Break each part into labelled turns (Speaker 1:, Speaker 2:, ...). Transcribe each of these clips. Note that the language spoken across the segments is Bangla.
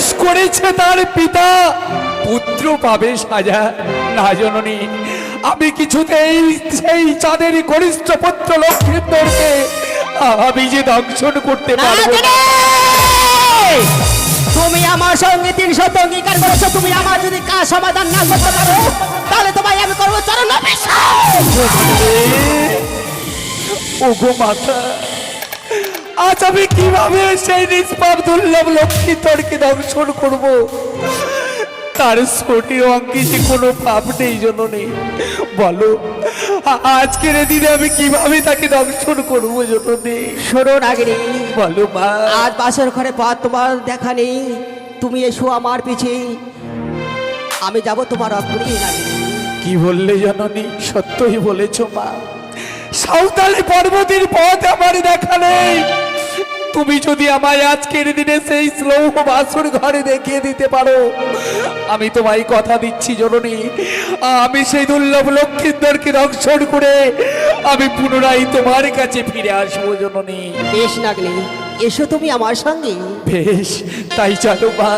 Speaker 1: দোষ করেছে তার পিতা পুত্র পাবে সাজা না জননী। আমি কিছুতেই সেই চাঁদের কনিষ্ঠ পুত্র লক্ষ্মীন্দরকে আমি যে দংশন করতে পারবো না।
Speaker 2: তুমি আমার সঙ্গে ৩০০ অঙ্গীকার করেছো, তুমি আমার যদি কাজ সমাধান না করতে পারো তাহলে তোমায় আমি করবো চরণ অভিষেক।
Speaker 1: ওগো মাতা, আজ আমি কিভাবে সেই নিষ্পাপ দুর্লভ লক্ষ্মীন্দরকে দংশন করব? তার শরীর অঙ্গে যে কোনো পাপ নেই জননী। বলো আজকের দিনে আমি কিভাবে তাকে দংশন করবো জননী?
Speaker 2: শোনো নাগিনী,
Speaker 1: বলো মা।
Speaker 2: আজ বাসর ঘরে পা তোমার দেখা নেই, তুমি এসো আমার পিছে, আমি যাব তোমার অগ্নি। নাগিনী
Speaker 1: কি বললে জননী? সত্যই বলেছ মা। সাঁওতালি পর্বতের পথ আমার দেখা নেই। তুমি যদি আমায় আজকের দিনে সেই শ্লৌহ বাসর ঘরে দেখিয়ে দিতে পারো, আমি তোমায় কথা দিচ্ছি জননী, আমি সেই দুর্লভ লক্ষ্মীন্দরকে দংশন করে আমি পুনরায় তোমার কাছে ফিরে আসবো জননী।
Speaker 2: বেশ নাগিনী, এসো তুমি আমার সঙ্গে।
Speaker 1: বেশ, তাই চলো মা।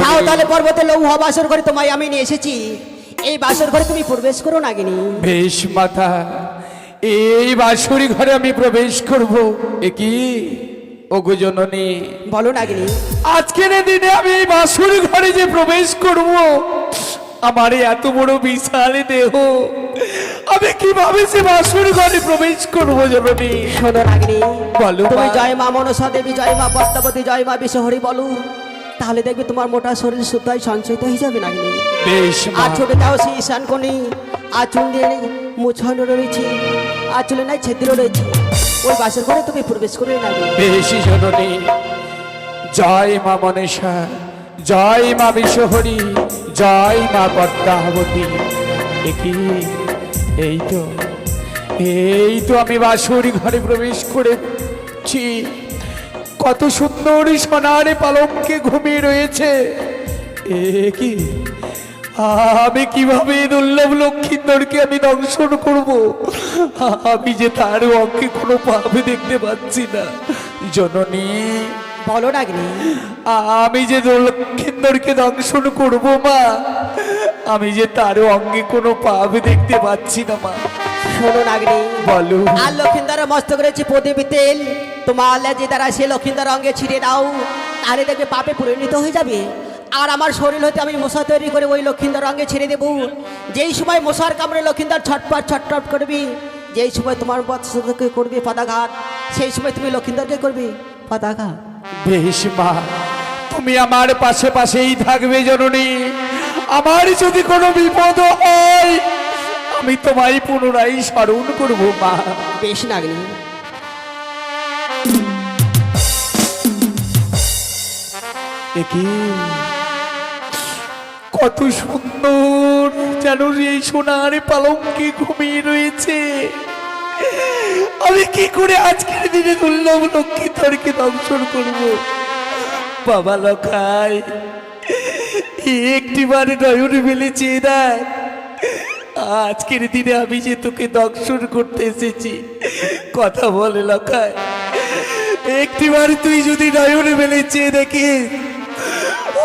Speaker 2: সাঁওতালি পর্বতে লৌহ বাসর ঘরে তোমায় আমি নিয়ে এসেছি, এই বাসর ঘরে তুমি প্রবেশ করো নাগিনী।
Speaker 1: বেশ মাতা, এই বাসুরি ঘরে আমি প্রবেশ করব। এ কি ওগো জননী?
Speaker 2: বলো নাগিনী।
Speaker 1: আজকের দিনে আমি এই বাসুরি ঘরে যে প্রবেশ করব, আমার এত বড় বিশাল দেহ, আমি কিভাবে সে বাসুরি ঘরে প্রবেশ করবো জননী?
Speaker 2: শোনো নাগিনী,
Speaker 1: বলো
Speaker 2: তুমি
Speaker 1: মা।
Speaker 2: জয় মা মনসা দেবী, জয় মা পদ্মাবতী, জয় মা বিশ্বহরি বলো, তাহলে দেখবে তোমার মোটা শরীর সুতায় সঞ্চয়িত হয়ে যাবে নাগিনী।
Speaker 1: বেশ মা।
Speaker 2: আর ছোটে যাও সেই ঈশান কোণে, আর চুন দিয়ে মুছানো রয়েছে, আর চুলে নাই ছেদ্র রয়েছে, ওই বাসর ঘরে তুমি প্রবেশ করে নাগিনী।
Speaker 1: বেশ জননী। জয় মা মনসা, জয় মা বিশ্বহরি, জয় মা পদ্মাবতী। এই তো আমি বাসুরি ঘরে প্রবেশ করেছি। কত সুন্দর সোনার পালঙ্কে ঘুমিয়ে রয়েছে। এ কি, আমি কিভাবে দুর্লভ লক্ষ্মীন্দরকে আমি দংশন করব? আমি যে তার অঙ্গে কোনো পাপ দেখতে পাচ্ছি না জননী।
Speaker 2: বলো নাগিনী।
Speaker 1: আমি যে লক্ষ্মীন্দরকে দংশন করব মা, আমি যে তার অঙ্গে কোনো পাপ দেখতে পাচ্ছি না মা।
Speaker 2: শোনো নাগিনী,
Speaker 1: বলো।
Speaker 2: আর লক্ষ্মীন্দরের মস্তক রয়েছে প্রদীপ তেল, তোমার লেজে দ্বারা সে লক্ষ্মীন্দর অঙ্গে ছিঁড়ে দাও, তাহলে দেখবে পাপে পরিণত হয়ে যাবে। আর আমার শরীর হতে আমি মশা তৈরি করে ওই লক্ষ্মীন্দর অঙ্গে ছেড়ে দেবো। যেই সময় মশার কামড়ে লক্ষ্মীন্দর ছটপট ছটপট করবি, যেই সময় তোমার বৎসকে করবে পদাঘাত, সেই সময় তুমি লক্ষ্মীন্দরকে করবে পদাঘাত।
Speaker 1: বেশ মা, তুমি আমার পাশে পাশেই থাকবে জননী। আমার যদি কোনো বিপদ হয় আমি তোমায় পুনরায় স্মরণ করবো মা।
Speaker 2: বেশ নাগিনী।
Speaker 1: একি কত সুন্দর যেন এই সোনার পালঙ্কে ঘুমিয়ে রয়েছে। আমি কি করে আজকের দিনে দুর্লভ লক্ষ্মীধরকে দংশন করব? বাবা লখাই একটিবার নয়ন মেলে চেয়ে দেখ, আজকের দিনে আমি যে তোকে দংশন করতে এসেছি। কথা বলে লখাই, একটিবার তুই যদি নয়ন মেলে চেয়ে দেখিস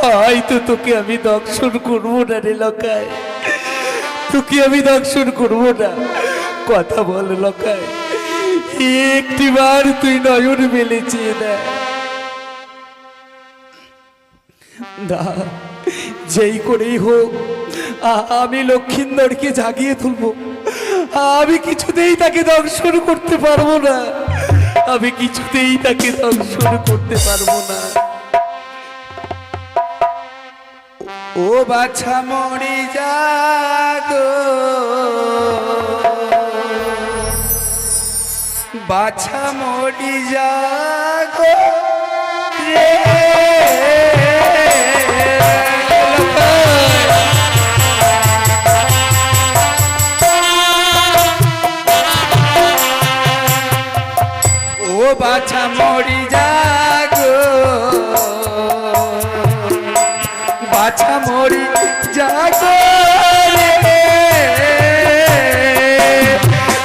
Speaker 1: হয়তো তোকে আমি দংশন করবো না রে লখাই, তোকে আমি দংশন করবো না। কথা বল লখাই, একটিবার তুই নয়ন মেলে চেয়ে দেখ। না, যেই করেই হোক আমি লক্ষিন্দরকে জাগিয়ে তুলবো। আমি কিছুতেই তাকে দংশন করতে পারবো না, আমি কিছুতেই তাকে দংশন করতে পারবো না। ও বাছা মরি জাগো, বাছা মরি জাগো রে। ও বাছা মরি জাগো, বাছা মরি জাগো রে।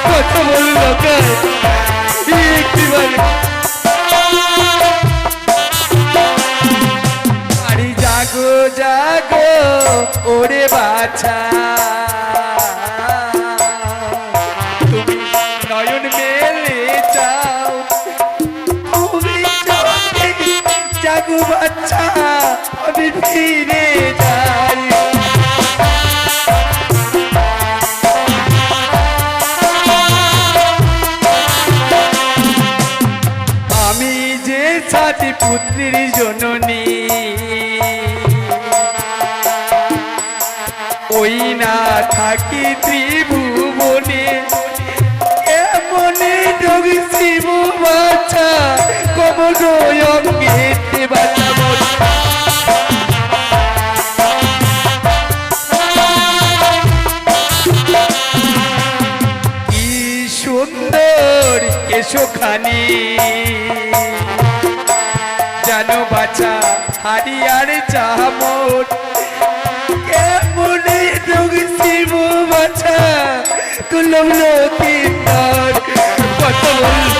Speaker 1: কথা বলল আরে জাগো জাগো ওরে বাছা, তুমি নয়ন মেলে চাও, তুমি জাগো বাচ্চা আমি ফিরে যাই। আমি যে ছাতি পুত্রীর জননী, ওই না থাকি ত্রিভুবনে, এমনে যোগী শিব বাচ্চা কমল অঙ্গেতে বাঁচাবো। কি সুন্দর কেশখানি জানো বাছা হারিয়ার চামর, কেমনে যোগী শিব বাছা কুলল কিন্নর। কত বলল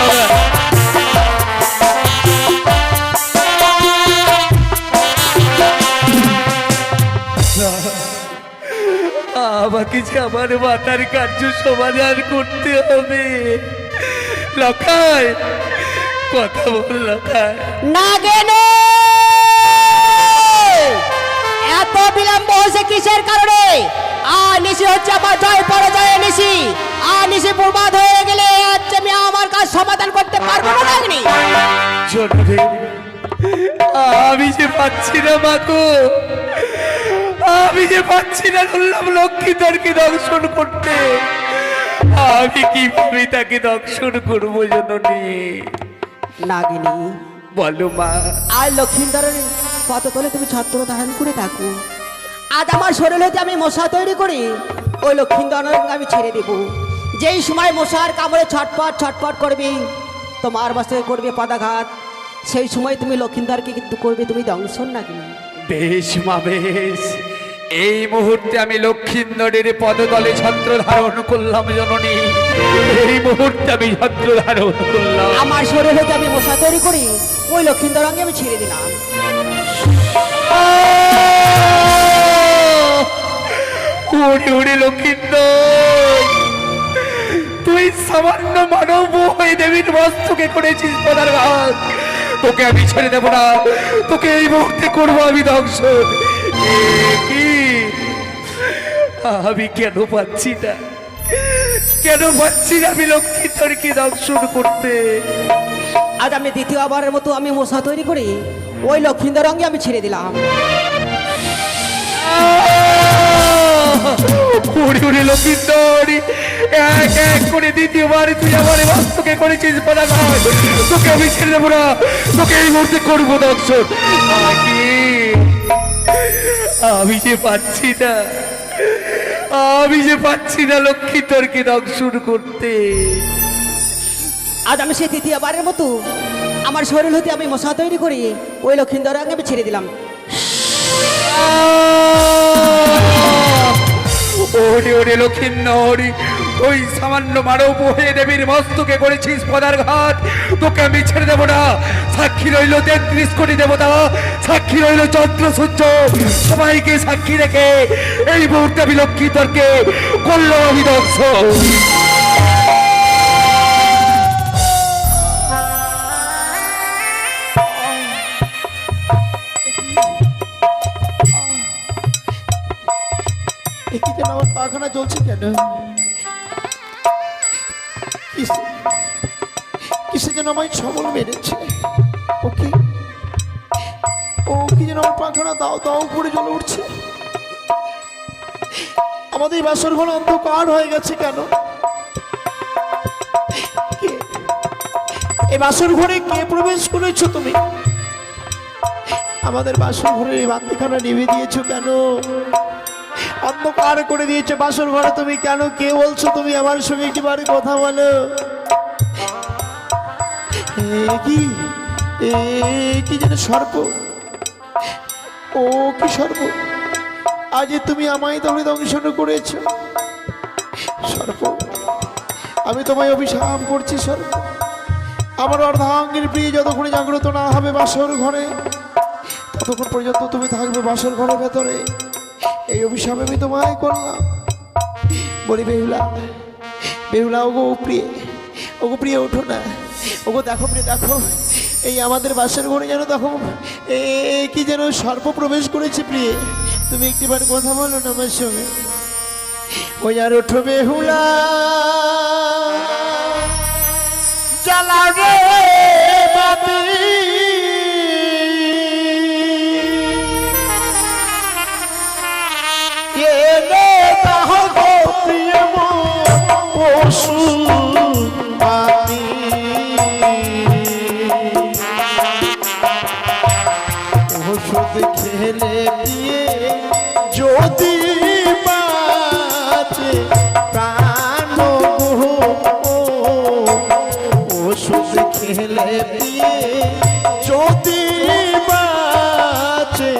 Speaker 1: আমাকে যে আমার মাতার কার্য সমাধান করতে হবে। লখাই কথা বল লখাই।
Speaker 2: নাগিনী, এত বিলম্ব হয়েছে কিসের কারণে? আর নিশি হচ্ছে আমার জয় পরাজয় নিশি, আর নিশি বরবাদ হয়ে গেলে আজ আমি আমার কাজ সমাধান করতে পারবো না নাগিনী।
Speaker 1: জনরে আমি যে পাচ্ছি না মাগো, আমি যে পাচ্ছি না দুর্লভ লক্ষ্মীধরকে দংশন করতে। আমি কিভাবে তাকে দংশন করবো জননী?
Speaker 2: নাগিনী
Speaker 1: বলো মা।
Speaker 2: আর লক্ষিন্দরের কত তলে তুমি ছত্র ধারণ করে থাকো। আজ আমার শরীর হতে আমি মশা তৈরি করি, ওই লক্ষিন্দর আমি ছেড়ে দেব। যেই সময় মশার কামড়ে ছটপট ছটপট করবে, তোমার বাসে করবে পদাঘাত, সেই সময় তুমি লক্ষিন্দরকে কিন্তু করবে তুমি দংশন। নাগিনী
Speaker 1: বেশ মা বেশ, এই মুহূর্তে আমি লক্ষিন্দরের পদতলে ছত্র ধারণ করলাম জননী, এই মুহূর্তে আমি ছত্র ধারণ করলাম।
Speaker 2: আমার শরীর হতে আমি মশা তৈরি করি, ওই লক্ষিন্দর রঙে আমি ছেড়ে দিলাম।
Speaker 1: উড়ি উড়ি লক্ষিন্দর, তুই সামান্য মানব হয়ে দেবীর বস্তুকে করেছিস পদাঘাত। তোকে আমি ছেড়ে দেবো না, তোকে এই মুহূর্তে করবো আমি দংশন। কি আমি কেন পাচ্ছি না, কেন পাচ্ছি না আমি লক্ষ্মীধরকে দংশন করতে?
Speaker 2: আজ আমি দ্বিতীয়বারের মতো আমি মশা তৈরি করি, ওই লক্ষিন্দর অঙ্গে আমি ছেড়ে দিলাম।
Speaker 1: ওরে ওরে লক্ষিন্দর, এক এক করে দ্বিতীয়বার তুই আমার বাস্তকে করেছিস পদাঘাত। তোকে আমি ছেড়ে দেবো না, তোকে এই মুহূর্তে করবো দর্শন। আমি যে পাচ্ছি না, আমি যে পাচ্ছি না লক্ষিন্দরকে দর্শন করতে।
Speaker 2: আজ আমি সে তৃতীয়বারের মতো আমার শরীর হতে আমি মশা তৈরি করি ওই লক্ষিন্দর অঙ্গে আমি ছেড়ে দিলাম।
Speaker 1: ওরে ওরে লক্ষিন্দর, ওই সামান্য মানব হয়ে দেবীর মস্তকে করেছিস পদাঘাত। তোকে আমি ছেড়ে দেবো না। সাক্ষী রইল 33 কোটি দেবতা, সাক্ষী রইল চন্দ্র সূর্য, সবাইকে সাক্ষী রেখে এই মুহূর্তে আমি লক্ষিন্দরকে করল আমি দর্শন।
Speaker 3: একই যেন আমার পাখানা জ্বলছে কেন? কিসে যেন আমায় ছবল মেরেছে। ওকে ও কি যেন আমার পাখানা দাও দাও করে জ্বলে উঠছে। আমাদের এই বাসর ঘর অন্ধকার হয়ে গেছে কেন? কে? এই বাসর ঘরে কে প্রবেশ করেছো তুমি? আমাদের বাসর ঘরে এই বাতিখানা নিভে দিয়েছো কেন? অন্ধকার করে দিয়েছে বাসর ঘরে তুমি কেন? কে বলছো তুমি? আমার সঙ্গে একটিবারে কথা বলো। কি যেন সর্প? ও কি সর্প? আজ তুমি আমায় তাহলে দংশন করেছ সর্প। আমি তোমায় অভিশাপ করছি সর্প। আমার অর্ধাঙ্গের প্রিয় যতক্ষণ জাগ্রত না হবে বাসর ঘরে, ততক্ষণ পর্যন্ত তুমি থাকবে বাসর ঘরের ভেতরে। এই অভিশাপ আমি তোমায় করলাম। বলি বেহুলা, বেহুলা, ওগো প্রিয়, ওগো প্রিয় ওঠো না। ওগো দেখো প্রিয়, দেখো এই আমাদের বাসের ঘরে যেন দেখো কি যেন সর্প প্রবেশ করেছে। প্রিয় তুমি একটিবার কথা বলো না আমার সঙ্গে। ওই আর ওঠো বেহুলা, জ্বালাবে বাতি ওষুধ খেলে দিয়ে যদি বাঁচে প্রাণ, ওষুধ খেলে দিয়ে যদি বাঁচে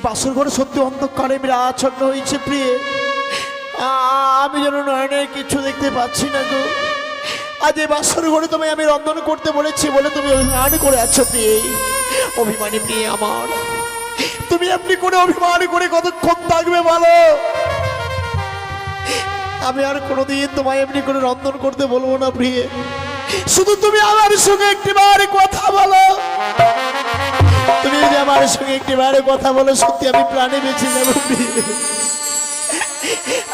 Speaker 3: বাসর ঘরে সত্যি অন্ধকারে আচ্ছন্ন হয়েছে প্রিয়ে। আমি যেন নয়নে কিছু দেখতে পাচ্ছি না গো। আজ এই বাসর ঘরে তোমায় আমি রন্ধন করতে বলেছি বলে তুমি অভিমান করে আছো প্রিয়ে। অভিমানী প্রিয়ে আমার, তুমি এমনি করে অভিমান করে কতক্ষণ থাকবে বলো? আমি আর কোনোদিন তোমায় এমনি করে রন্ধন করতে বলবো না প্রিয়ে। শুধু তুমি আমার সঙ্গে একটিবার কথা বলো। তুমি যদি আমার সঙ্গে একটিবার কথা বলো, সত্যি আমি প্রাণে বেঁচে যাবো প্রিয়ে।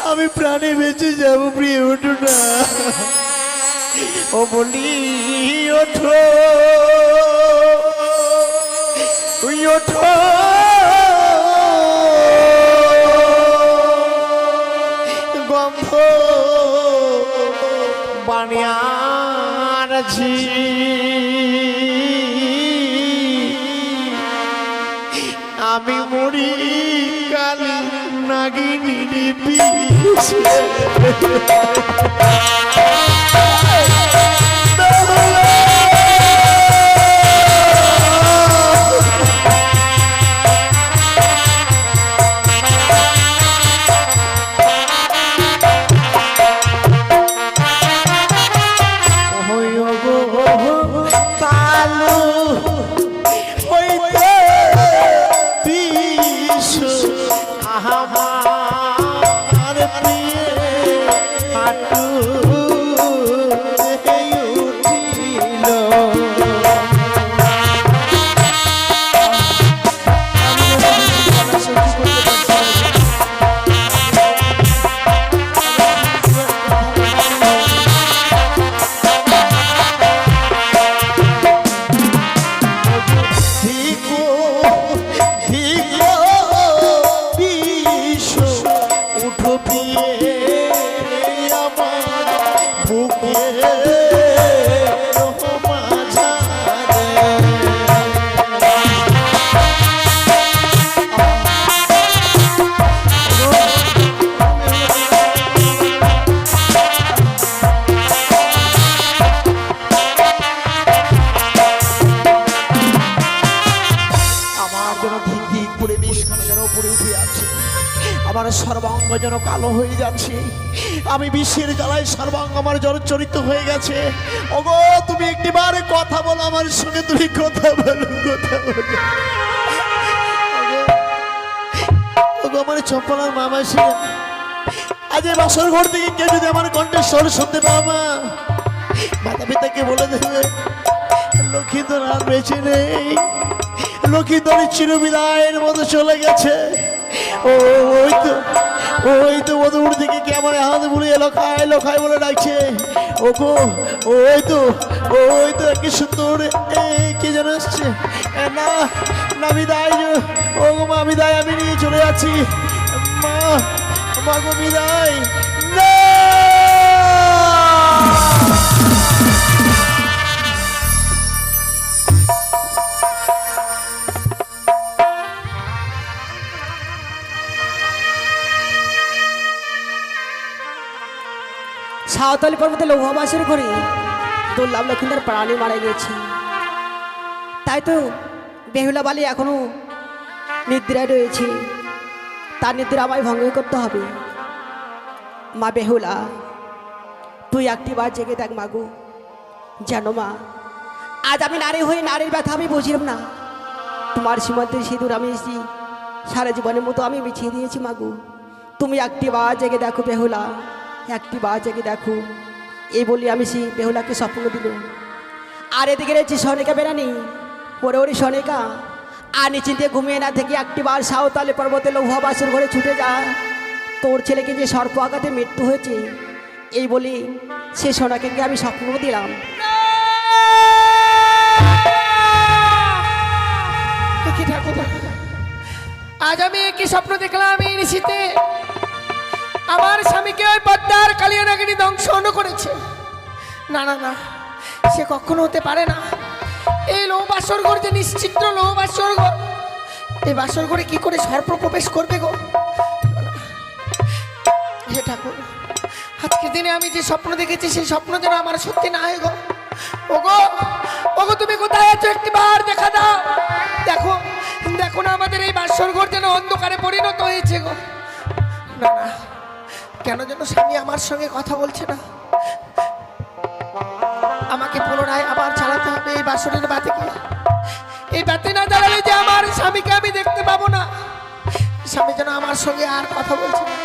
Speaker 3: আমি প্রাণে বেঁচে যাবো প্রিয়ে। ওঠো না, ও বলি ওঠো, তুই ওঠো, গন্ধ বানিয়াছি আমি মরি কালি নাগিনী পিছে। আমার সর্বাঙ্গ যেন কালো হয়ে যাচ্ছে। আমি বিশ্বের জ্বালায় সর্বাঙ্গ আমার জর্জরিত হয়ে গেছে। ওগো তুমি একটিবার কথা বলো আমার সঙ্গে, তুমি কথা বলো, কথা বলো। ওগো আমার চম্পলার মামাসি, আজ এই বাসর ঘর থেকে কেউ যদি আমার কণ্ঠের স্বর শুনতে পাবা, মাতা পিতাকে বলে দেবে লক্ষ্মীধর আর বেঁচে নেই, লক্ষ্মীধরের চিরবিদায়ের মতো চলে গেছে। ওই তো মধুপুর থেকে কে আমার হাতে বুড়িয়ে লোখায় লোখায় বলে ডাকছে। ওগো ওই তো কি সুন্দর কে যেন আসছে। না না বিদায়, ও গো মা বিদায়, আমি নিয়ে চলে যাচ্ছি। মা গো বিদায় না।
Speaker 2: সাঁওতালি পর্বতে লৌহবাসের ঘরে দুর্লভ লক্ষ্মীদের প্রাণী মারা গেছে। তাই তো বেহুলা বালি এখনো নিদ্রায় রয়েছে। তার নিদ্রা আমায় ভঙ্গ করতে হবে। মা বেহুলা, তুই একটিবার জেগে দেখ মাগো। জানো মা, আজ আমি নারী হয়ে নারীর ব্যথা আমি বুঝলাম না। তোমার সীমান্তের সিঁদুর আমি সারা জীবনের মতো আমি বিছিয়ে দিয়েছি মাগো। তুমি একটিবার জেগে দেখো বেহুলা, একটিবার জেগে দেখো। এই বলি আমি সেই বেহুলাকে স্বপ্ন দিল। আর এদিকে রয়েছে সনেকা বেরানি। ওরে ওরে সনেকা, আর নিশ্চিন্তে ঘুমিয়ে না থেকে একটিবার সাঁওতালি পর্বতে লৌহবাসের ঘরে ছুটে যা। তোর ছেলেকে যে সর্প আঘাতে মৃত্যু হয়েছে, এই বলি সে সোনাকে আমি স্বপ্ন দিলাম।
Speaker 4: আজ আমি কি স্বপ্ন দেখলাম? এই নিশীতে আমার স্বামীকে ওই পদ্মার কালিয়া নাগিনী দংশন করেছে। না না না, সে কখনো হতে পারে না। এই লৌহ বাসর ঘর যে নিশ্চিত্র লৌহ বাসর ঘর, এই বাসর ঘরে কি করে সর্প প্রবেশ করবে গো? হে ঠাকুর, আজকের দিনে আমি যে স্বপ্ন দেখেছি সেই স্বপ্ন যেন আমার সত্যি না হয় গো। ওগো ওগো, তুমি কোথায় আছো? একটিবার দেখা দাও। দেখো দেখো না, আমাদের এই বাসর ঘর যেন অন্ধকারে পরিণত হয়েছে গো। না না, কেন যেন স্বামী আমার সঙ্গে কথা বলছে না। আমাকে পুনরায় আবার চালাতে হবে এই বাসনের বাতিকে। এই বাতি না জ্বালালে যে আমার স্বামীকে আমি দেখতে পাবো না। স্বামী যেন আমার সঙ্গে আর কথা বলছে না।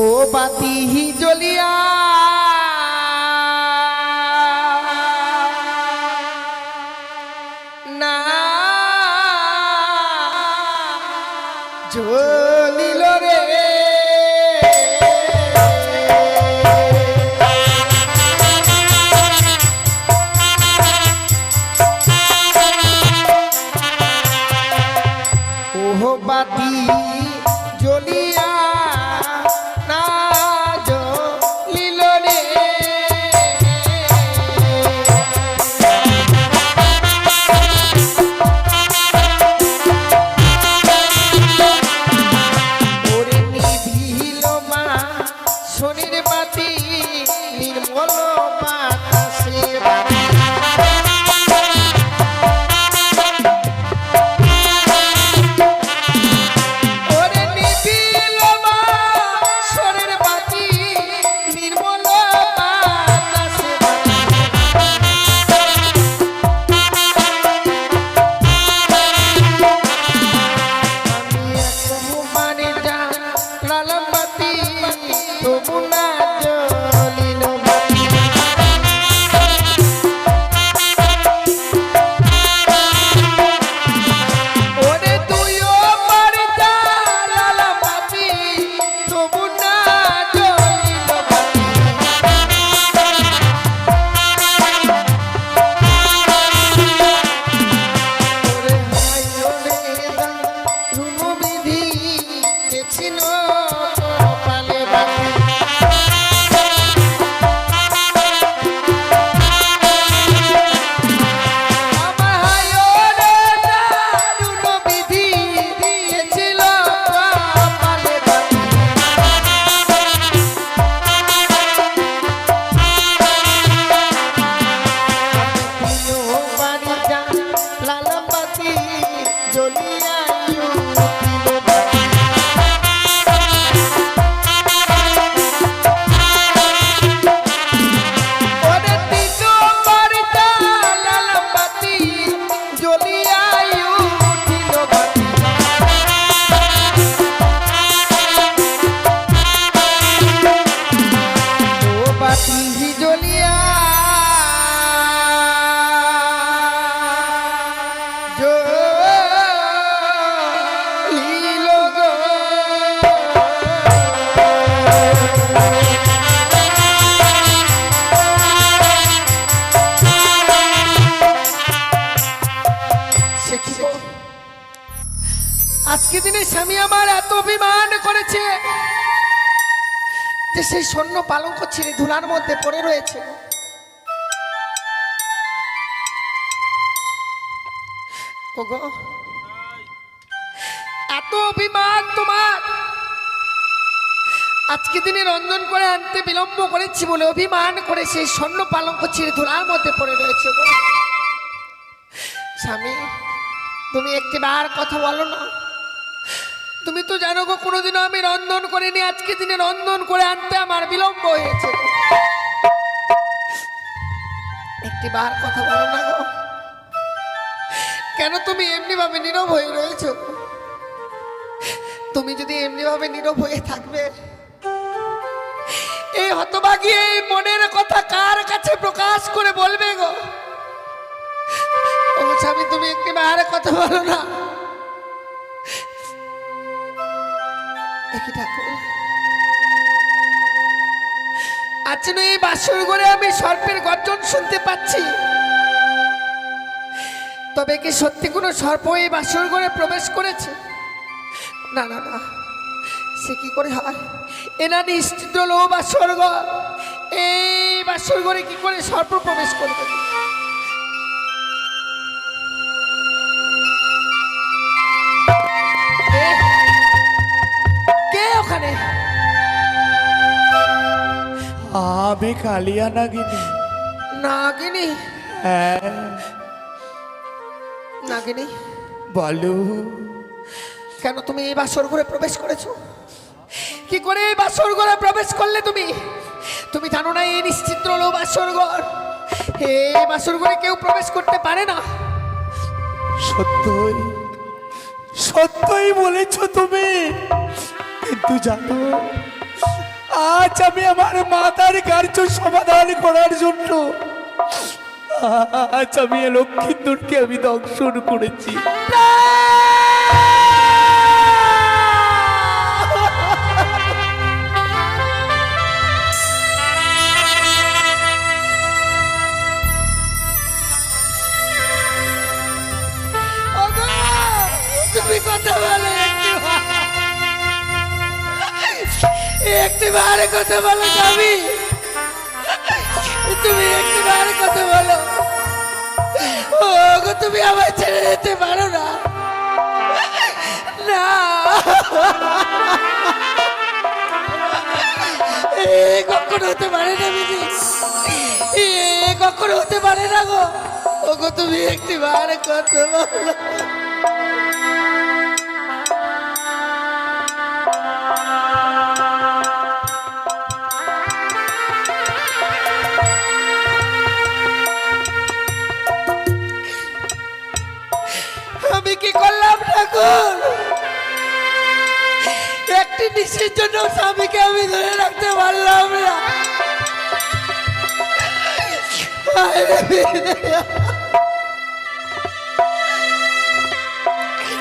Speaker 4: ও বাতি জ্বলিয়া না জ্বলিল রে, ও বাতি জ্বলিয়া না জ্বলিল রে, ওরে নিভিল মা শনির বাতি নির্মল বাতাসের বাতি, ওরে নিভিল মা শনির বাতি নির্মল বাতাসের বাতি, আমি একবারে জ্বালালাম বাতি তবু না জ্বলিল বাতি। ওরে তুইও বাড়ি জ্বালালাম বাতি তবু না জ্বলিল বাতি। ওরে হায় ওরে দারুণ বিধি কে ছিল কপালে বাতি। আমার হায় ওরে দারুণ বিধি কে ছিল কপালে বাতি। তুইও বাড়ি জ্বালালাম বাতি জ্বলিয়া উঠিল বাতি। ওরে তুইও বাড়ি জ্বালালাম বাতি জ্বলিয়া উঠিল বাতি। ও বাতি জ্বলিয়া জ্বলিল গো। সে কি গো? আজকে দিনে স্বামী আমার এত অভিমান করেছে যে সেই স্বর্ণ পালঙ্ক ছিঁড়ে ধুলার মধ্যে পড়ে রয়েছে। ওগো, এত অভিমান তোমার, আজকে দিনে রঞ্জন করে আনতে বিলম্ব করেছি বলে অভিমান করে সেই স্বর্ণ পালঙ্ক ছিঁড়ে ধুলার মধ্যে পড়ে রয়েছে গো। স্বামী, তুমি একটিবার কথা বলো না। তুমি তো জানো গো, কোনোদিনও আমি রন্ধন করিনি, আজকে দিনে রন্ধন করে আনতে আমার বিলম্ব হয়েছে। একটিবার কথা বলো না গো। কেন তুমি এমনি ভাবে নীরব হয়ে রয়েছো? তুমি যদি এমনি ভাবে নীরব হয়ে থাকবে, এই হতভাগী এই মনের কথা কার কাছে প্রকাশ করে বলবে গো? ও স্বামী, তুমি একটিবার কথা বলো না। একই ঠাকুর, আচ্ছা এই বাসর ঘরে আমি সর্পের গর্জন শুনতে পাচ্ছি, তবে কি সত্যি কোনো সর্প এই বাসর ঘরে প্রবেশ করেছে? না না না, সে কি করে হয়? এনা নিশ্চিত লো বাসর ঘর, এই বাসর ঘরে কি করে সর্প প্রবেশ করবে? কে ওখানে?
Speaker 1: আমি কালিয়া নাগিনী।
Speaker 4: নাগিনী,
Speaker 1: হ্যাঁ
Speaker 4: নাগিনী,
Speaker 1: বলো।
Speaker 4: কেন তুমি এই বাসর ঘরে প্রবেশ করেছো? কি করে এই বাসর ঘরে প্রবেশ করলে তুমি? তুমি জানো না এই নিশ্চিত্র হলো বাসর ঘর, এই বাসর ঘরে কেউ প্রবেশ করতে পারে না।
Speaker 1: সত্যই সত্যই বলেছ তুমি, কিন্তু জানো আজ আমি আমার মাতার কার্য সমাধান করার জন্য আজ আমি এ লক্ষ্মীন্দরকে আমি দংশন করেছি।
Speaker 4: ওগো, তুমি কথা বলো একটিবার কথা বলো স্বামী, তুমি একটিবার কথা বলো। ওগো, তুমি আমায় ছেড়ে যেতে পারো না। না, এ কখনো হতে পারে না বিধি, এ কখনো হতে পারে না গো। ওগো, তুমি একটিবার কথা বলো। আমি কি করলাম ঠাকুর? একটি নিশির জন্য স্বামীকে আমি ধরে রাখতে পারলাম না।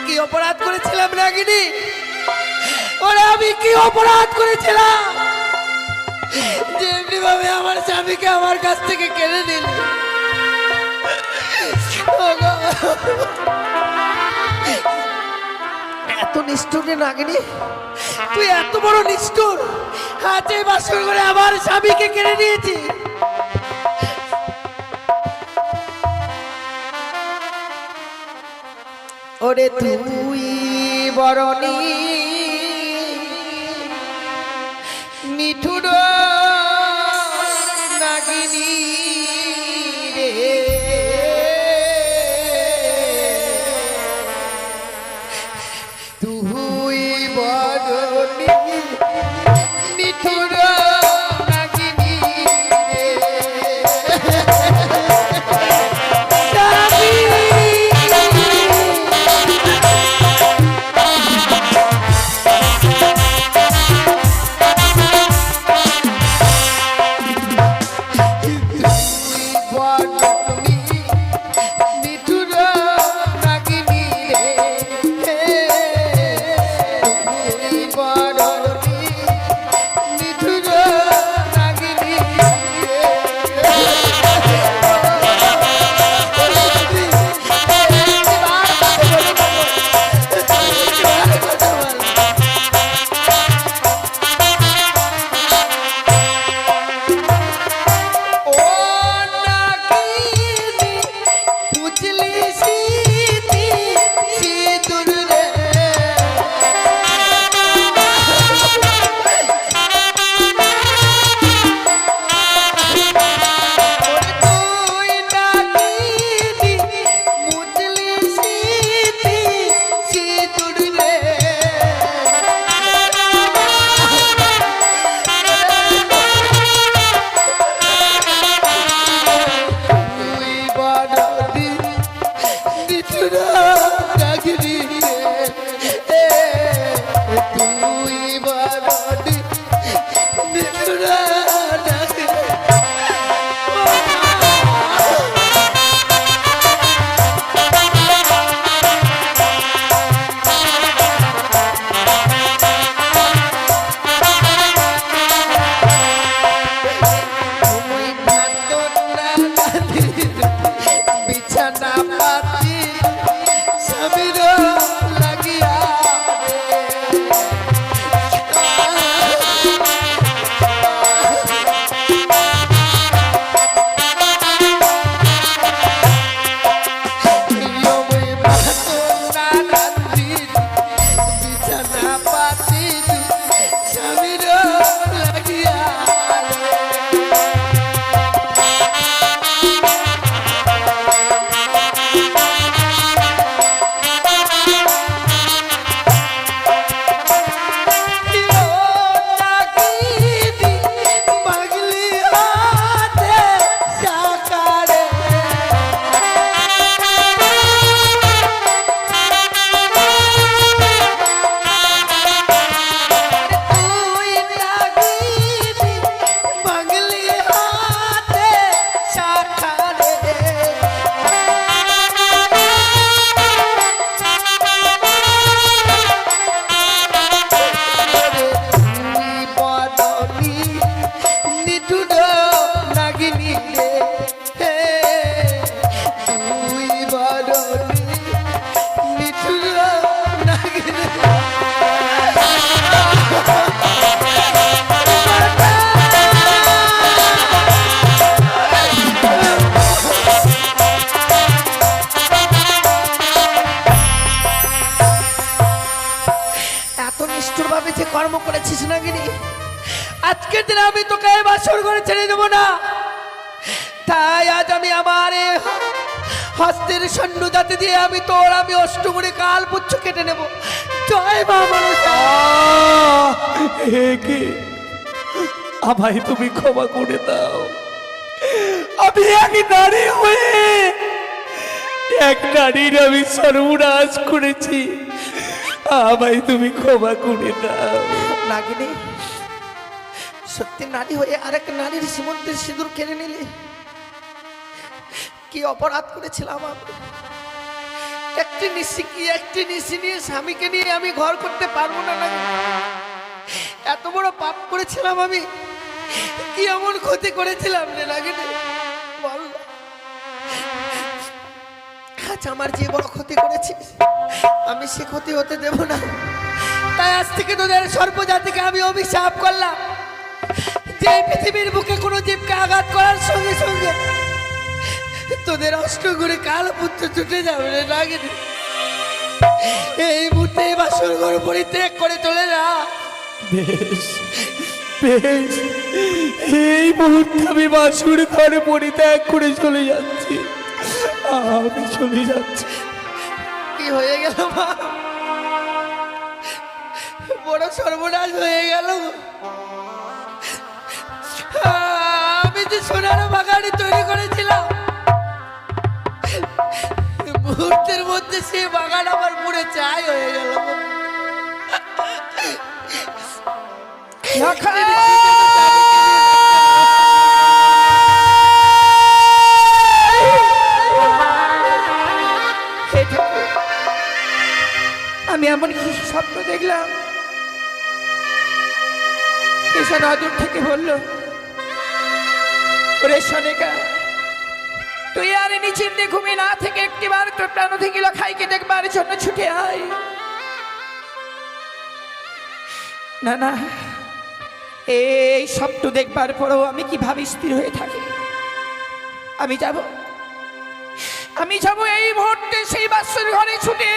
Speaker 4: কি অপরাধ করেছিলাম নাগিনী? ওরে আমি কি অপরাধ করেছিলাম যেমনি ভাবে আমার স্বামীকে আমার কাছ থেকে কেড়ে নিলি? এত নিষ্ঠুর রে নাগিনী, তুই এত বড় নিষ্ঠুর, আজ এই বাসর করে আমার স্বামীকে কেড়ে নিয়েছি। ওরে তুই বরণী নিঠুর নাগিনী রে, তুই বরণী নিঠুর নাগিনী রে। আমি তোকে এই বাসর ঘরে ছেড়ে দেবো না। তাই আজ আমি আমার এই হস্তের সন্ন্যদাতে দিয়ে আমি অষ্টমীর কাল পুচ্ছ কেটে নেব। জয় মা মনসা।
Speaker 1: হে কে, আমায় তুমি ক্ষমা করে দাও। আমি এক নারী হয়ে এক নারীর আমি সর্বনাশ করেছি, আমায় তুমি ক্ষমা করে দাও।
Speaker 4: নাগিনী, সত্যি নারী হয়ে আরেক নারীর সীমন্তের সিঁদুর কেড়ে নিলে কি অপরাধ করেছিলাম আমি? একটি নিশি নিয়ে স্বামীকে নিয়ে আমি ঘর করতে পারবো না। এত বড় পাপ করেছিলাম আমি, কি এমন ক্ষতি করেছিলাম রে নাগিনী বল। আজ আমার যে বড় ক্ষতি করেছিস আমি সে ক্ষতি হতে দেব না। তাই আজ থেকে তোদের সর্বজাতিকে আমি অভিশাপ করলাম যে পৃথিবীর বুকে কোনো জীবকে আঘাত করার সঙ্গে সঙ্গে তোদের অষ্টগুড়ে কাল পুত্র ছুটে যাবে রে নাগিনী। এই মুহূর্তে বাসর ঘর পরিত্যাগ করে চলে যা।
Speaker 1: বেশ বেশ, এই মুহূর্তে আমি বাসুর ঘরে পরিত্যাগ করে চলে যাচ্ছি, আমি চলে যাচ্ছি।
Speaker 4: কি হয়ে গেল মা? বড় সর্বনাশ হয়ে গেল। আমি যে সোনার বাগানে তৈরি করেছিলাম, মুহূর্তের মধ্যে সে বাগান আমার পুরে চাই হয়ে গেল। আমি এমন কি স্বপ্ন দেখলাম? কিষান অদূর থেকে বলল, ওরে সনিকা, তুই আর নিচিন্তে ঘুমে না থেকে একটিবার তোর প্রাণ থেকে লখাইকে দেখবার জন্য ছুটে আয়। না না, এই স্বপ্ন দেখবার পরেও আমি কিভাবে স্থির হয়ে থাকি? আমি যাব এই মুহূর্তে সেই বাসর ঘরে ছুটে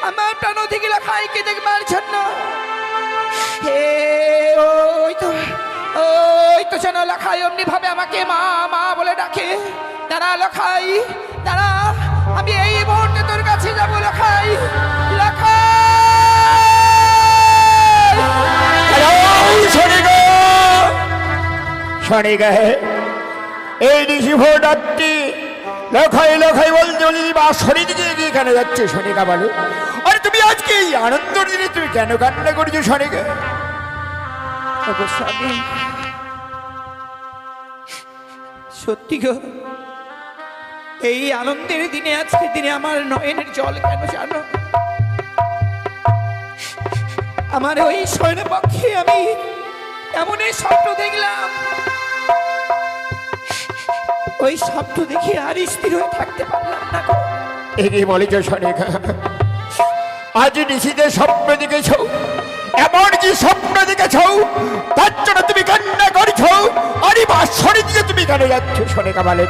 Speaker 4: আমার প্রাণ থেকে লখাইকে দেখবার জন্য। ওই তো যেন লখাই অমনি ভাবে আমাকে মা মা বলে ডাকে। দাঁড়া লখাই, দাঁড়া, আমি এই মুহূর্তে তোর কাছে যাবো। লখাই,
Speaker 3: এই নিশি ভোর রাত্রি লখাই লখাই বলতে বলি বা শরীর দিকে এগিয়ে কেন যাচ্ছে সনিকা বলো? আরে তুমি আজকে এই আনন্দর দিনে তুমি কেন কান্না করছো সনিকা?
Speaker 4: স্বামী, সত্যি গো, এই আনন্দের দিনে আজকের দিনে আমার নয়নের জল কেন জানো? আমার ওই শয়ন পক্ষে আমি এমন এই স্বপ্ন দেখলাম, ওই স্বপ্ন দেখে আর স্থির হয়ে থাকতে পারলাম না।
Speaker 3: এগিয়ে বলেছ সনিকা, আজ নিশিতে স্বপ্ন দেখেছ, এমন কি স্বপ্ন দেখেছ তার জন্য তুমি কান্না করছ? আরে বাসরি দিকে তুমি কেন যাচ্ছ সনিকা বলে?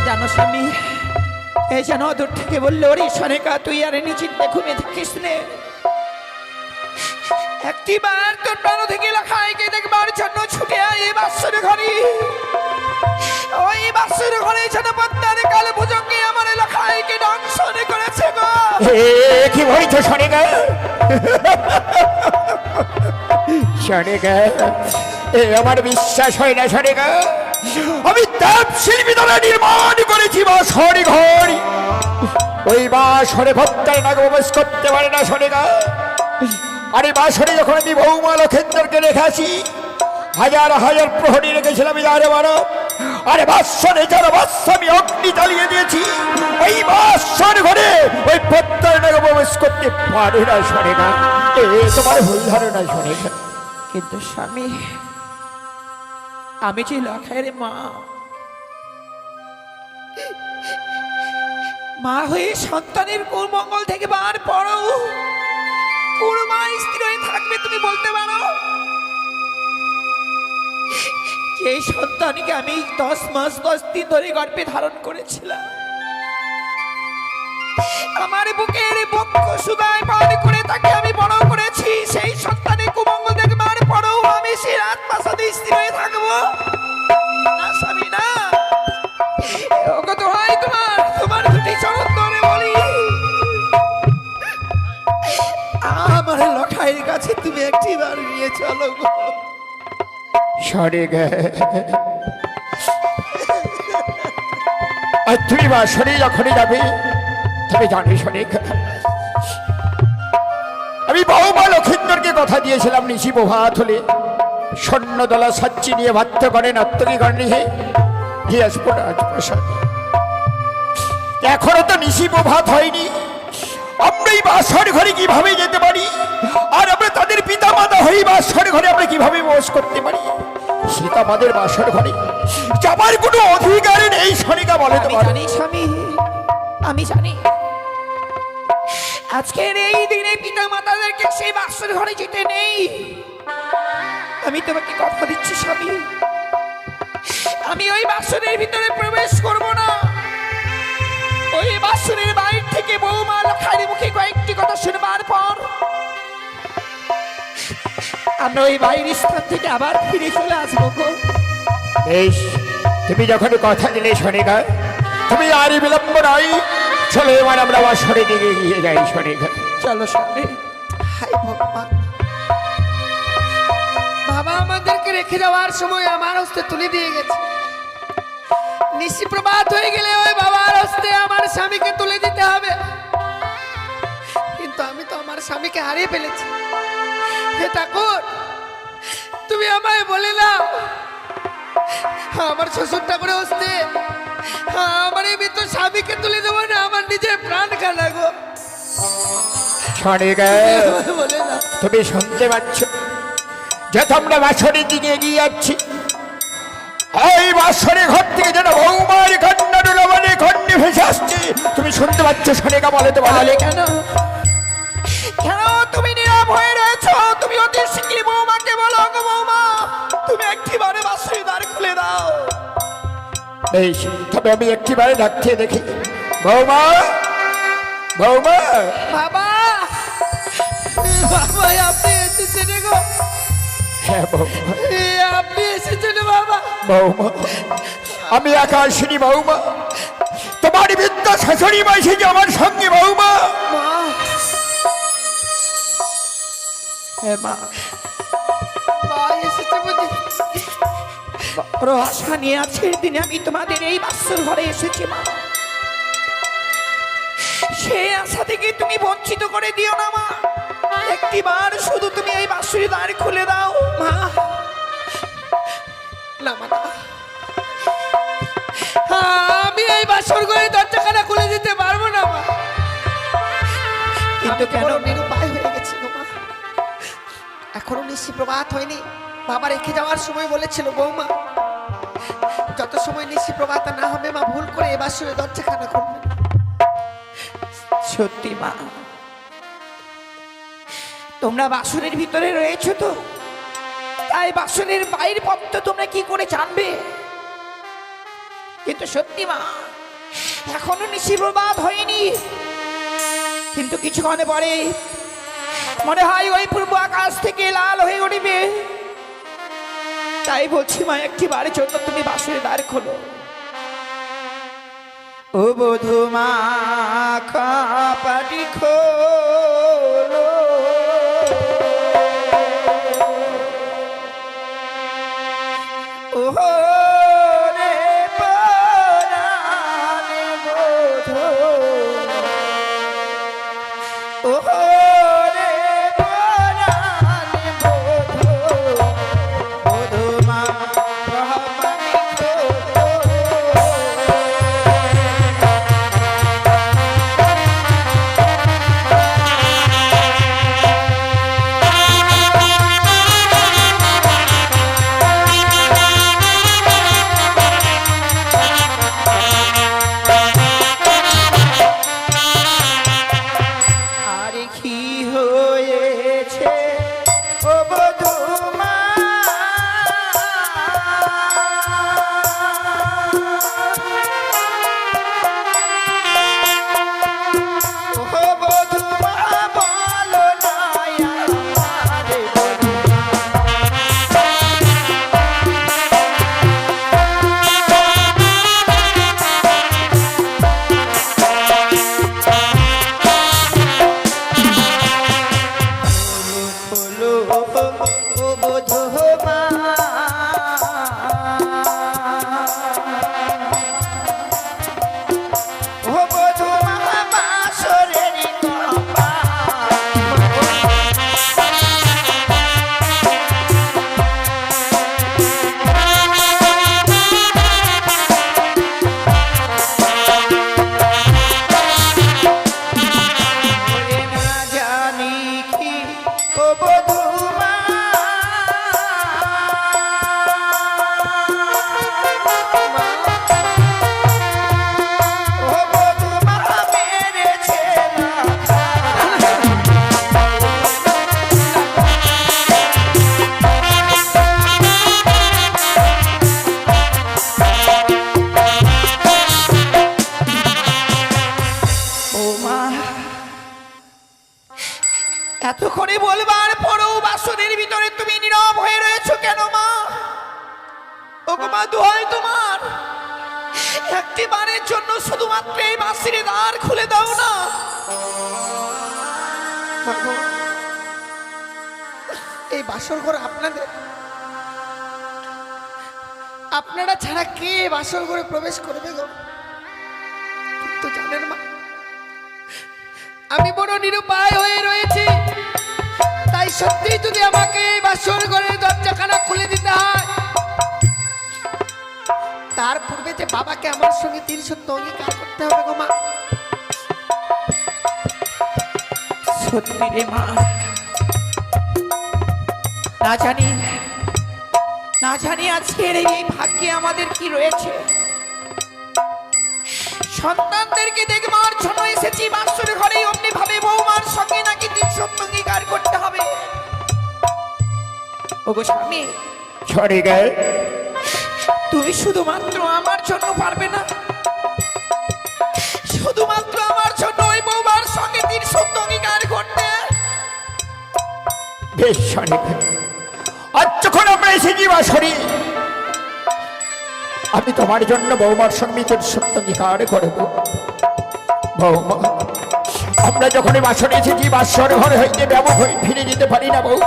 Speaker 4: জানো স্বামী, এই যেন অদূর থেকে বললো, ওরে সনিকা, তুই আর নিচিন্তে ঘুমে থাকিস নে। একটিবার তোর প্রাণ থেকে লখাইকে দেখবার জন্য ছুটে আয় এই বাসর ঘরে। ওই বাসর ঘরে যেন পদ্মার কাল ভুজঙ্গে আমার লখাইকে দংশন করেছে গো।
Speaker 3: কি বলছ সনিকা? সনিকা, এ আমার বিশ্বাস হয় না সনিকা। আমি তাপ শিল্পী দ্বারা নির্মাণ করেছি বাসর ঘর, ওই বাসরে ভক্তার নাগ প্রবেশ করতে পারে না সনিকা। আরে বাসরে যখন আমি বৌমা লক্ষেন্দ্রকে রেখে আসি, হাজার হাজার প্রহরী রেখেছিলাম আরে বারো। আরে বাসরে যারা বাস আমি অগ্নি জ্বালিয়ে দিয়েছি, ওই বাসর ঘরে ওই ভক্তার নাগ প্রবেশ করতে পারে না সনিকা। এ তোমার ভুল ধারণা সনিকা।
Speaker 4: কিন্তু স্বামী, আমি যে লখাইয়ের মা হয়ে সন্তানের কুমঙ্গল থেকে বার পড়ো কুরমা স্থির হয়ে থাকবে তুমি বলতে পারো? যে সন্তানকে আমি 10 মাস 10 দিন ধরে গর্ভে ধারণ করেছিলাম, আমার বুকের বক্ষ সুদায় পান করে তাকে আমি বড় করেছি, সেই সন্তানের কুমঙ্গল দেখবার পরেও আমি সেই রাজপ্রাসাদে স্থির হয়ে থাকবো না স্বামী না। ওগো দোহাই তোমার, তোমার দুটি চরণ ধরে বলি, আমার লখাইয়ের কাছে তুমি একটিবার নিয়ে চলো গো।
Speaker 3: সরে গে আর তুই বাসরে যখনই যাবি তবে জানিস অনেক, আমি বৌমা লক্ষিন্দরকে কথা দিয়েছিলাম নিশি প্রভাত হলে স্বর্ণদলা সাচ্চি নিয়ে ভাত্য করেন আত্মকি গণে যে আসবো রাজপ্রাসাদ। এখনো তো নিশি প্রভাত হয়নি, আমরা এই বাসর ঘরে কিভাবে যেতে পারি? আর আমরা তাদের পিতা মাতা হই বাসর ঘরে আমরা কিভাবে বস করতে পারি? সেটা আমাদের বাসর ঘরে যাবার কোনো অধিকার নেই। সনিকা বলে তো
Speaker 4: জানি স্বামী, আমি জানি আজকের এই দিনে পিতা মাতাদেরকে সেই বাসর ঘরে যেতে নেই। আমি তোমাকে কথা দিচ্ছি স্বামী, আমি ওই বাসনের ভিতরে প্রবেশ করব না। ওই বাসনের বাইরে থেকে বৌমা লখাইয়ের মুখে কয়েকটি কথা শুনবার পর আমরা ওই বাইরের স্থান থেকে আবার ফিরে চলে আসবো গো।
Speaker 3: বেশ, তুমি যখন কথা দিলে সনিকা, তুমি আর বিলম্ব নয়, চলো এবার আমরা বাসরের দিকে গিয়ে যাই। সনিকা
Speaker 4: চলো স্বামী। হাই ভগবান, বাবা আমাদেরকে রেখে যাওয়ার সময় আমার হস্তে তুলে দিয়ে গেছে। নিশি প্রভাত হয়ে গেলে ওই বাবার হস্তে আমার স্বামীকে তুলে দিতে হবে, কিন্তু আমি তো আমার স্বামীকে হারিয়ে ফেলেছি। হে ঠাকুর, তুমি আমায় বলে দাও আমার শ্বশুর ঠাকুরের হস্তে আমার এই মৃত স্বামীকে তুলে দেবো না আমার নিজের প্রাণ কাটা গো।
Speaker 3: সনিকা
Speaker 4: বলে দাও।
Speaker 3: তুমি শুনতে পাচ্ছ? যত আমরা বাসরের দিকে এগিয়ে যাচ্ছি, ওই বাসরের ঘর থেকে যেন বৌমার কান্না ডোলাবানে কন্যে ভেসে আসছে। তুমি শুনতে পাচ্ছ? সনিকা বলে তো বলে
Speaker 4: কেন কেন তুমি নীরব হয়ে রয়েছো? তুমি অতি শিগগিরই বৌমাকে বলো, গো বৌমা তুমি একটিবারে বাসুরি দ্বার খুলে দাও।
Speaker 3: বেশ, তবে আমি একটিবারে ডাকতে দেখি। বৌমা, বৌমা,
Speaker 4: বাবা, বাবা আপনি এসেছেন গো।
Speaker 3: হ্যাঁ বৌমা,
Speaker 4: আপনি এসেছেন বাবা।
Speaker 3: বৌমা আমি একা আসিনি বৌমা, তোমার বৃদ্ধ শাশুড়ি মা এসেছে আমার সঙ্গে বৌমা।
Speaker 4: মা, হ্যাঁ মা, মা এসেছে বুঝি। বড় আশা নিয়ে আজকের দিনে আমি তোমাদের এই বাসর ঘরে এসেছি মা। সেই আশা থেকে তুমি বঞ্চিত করে দিও না মা। একটিবার শুধু তুমি এই বাসুরি দ্বার খুলে দাও মা। না মা, না। আমি এই বাসর ঘরে দরজাখানা খুলে দিতে পারবো না মা। কিন্তু কেন নিরুপায় হয়ে গেছি গো মা। এখনো নিশি প্রভাত হয়নি। বাবা রেখে যাওয়ার সময় বলেছিল বৌমা যত সময় নিশি প্রভাত না হবে মা ভুল করে এ বাসরে দরজাখানা খুলবে না। সত্যি মা, তোমরা বাসনের ভিতরে রয়েছো তো, তাই বাসনের বাইরের পথ তো তোমরা কি করে জানবে? কিন্তু সত্যি মা, এখনো নিশি প্রভাত হয়নি, কিন্তু কিছুক্ষণ পরে মনে হয় ওই পূর্ব আকাশ থেকে লাল হয়ে উঠবে। তাই বলছি মা, একটি বারের জন্য তুমি বাসনের দ্বার খোলো। ও বধূ মা খাপাটি খোলো, ও রে পরাণে বধূ, ও রে পরাণে বধূ, বধূ মা খাপাটি খোলো। এত করে বলবার পরও বাসনের ভিতরে তুমি নীরব হয়ে রয়েছো কেন মা? ওগো মা, দোহাই তোমার, একটি বারের জন্য শুধুমাত্র এই বাঁশির দ্বার খুলে দাও না। মা গো, এই বাসর ঘর আপনাদের, আপনারা ছাড়া কে বাসর ঘরে প্রবেশ করবে গো? কিন্তু জানেন মা, আমি বড় নিরুপায় হয়ে রয়েছি। তাই সত্যি যদি আমাকে এই বাসর ঘরের দরজাখানা খুলে দিতে হয়, তার পূর্বে যে বাবাকে আমার সঙ্গে ৩০০ অঙ্গীকার করতে হবে গো মা।
Speaker 1: সত্যি রে মা, না জানি না জানি আজকের এই ভাগ্যে আমাদের কি রয়েছে।
Speaker 4: সন্তানদেরকে দেখবার জন্য এসেছি বাসর ঘরে, অমনি ভাবে বৌমার সঙ্গে নাকি ৩০০ অঙ্গীকার করতে হবে।
Speaker 1: ওগো স্বামী,
Speaker 3: সরে গে,
Speaker 1: তুমি শুধুমাত্র আমার জন্য পারবে না,
Speaker 4: শুধুমাত্র আমার জন্য ওই বৌমার সঙ্গে ৩০০ অঙ্গীকার করতে?
Speaker 3: বেশ সরে গে। আজ যখন আমরা এসেছি বাসরি, আমি তোমার জন্য বৌমার সঙ্গে সত্য অঙ্গীকার করব। বৌমা, আমরা যখন বাসরে এসেছি বাসর ঘরে হইতে ব্যবহার হয়ে ফিরে যেতে পারি না বউ।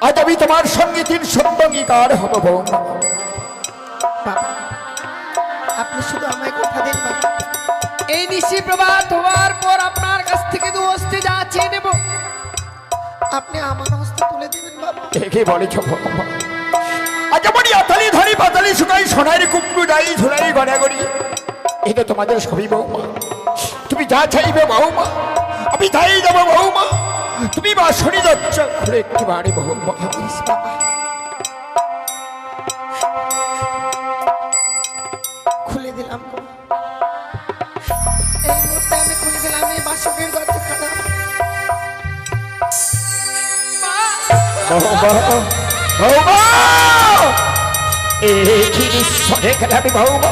Speaker 3: আজ আমি তোমার সঙ্গে ৩০০ অঙ্গীকার হব বৌমা।
Speaker 4: বাবা, আপনি শুধু আমায় কথা দিন বাবা, এই নিশি প্রভাত হওয়ার পর আপনার কাছ থেকে 2 হস্তে যা চেয়ে নেব আপনি আমার হস্তে তুলে দিবেন বাবা।
Speaker 3: দেখে বলেছ বৌমা, আজ আমারই আতালি ধরি পাতালি শুকাই সোনারি কুমড়ু যাই ধুলাই গড়াগড়ি, এটা তোমাদের সবই বৌমা। তুমি যা চাইবে বৌমা আমি তাই দেবো বৌমা। তুমি বাসরি দরজা খুলে একটি বাড়ি বৌমা।
Speaker 4: খুলে দিলাম গো। এই মুহূর্তে আমি খুলে দিলাম এই বাসকের দরজাখানা।
Speaker 3: বৌমা, বৌমা, কি নিঃস্বরে খেলাবি বৌমা।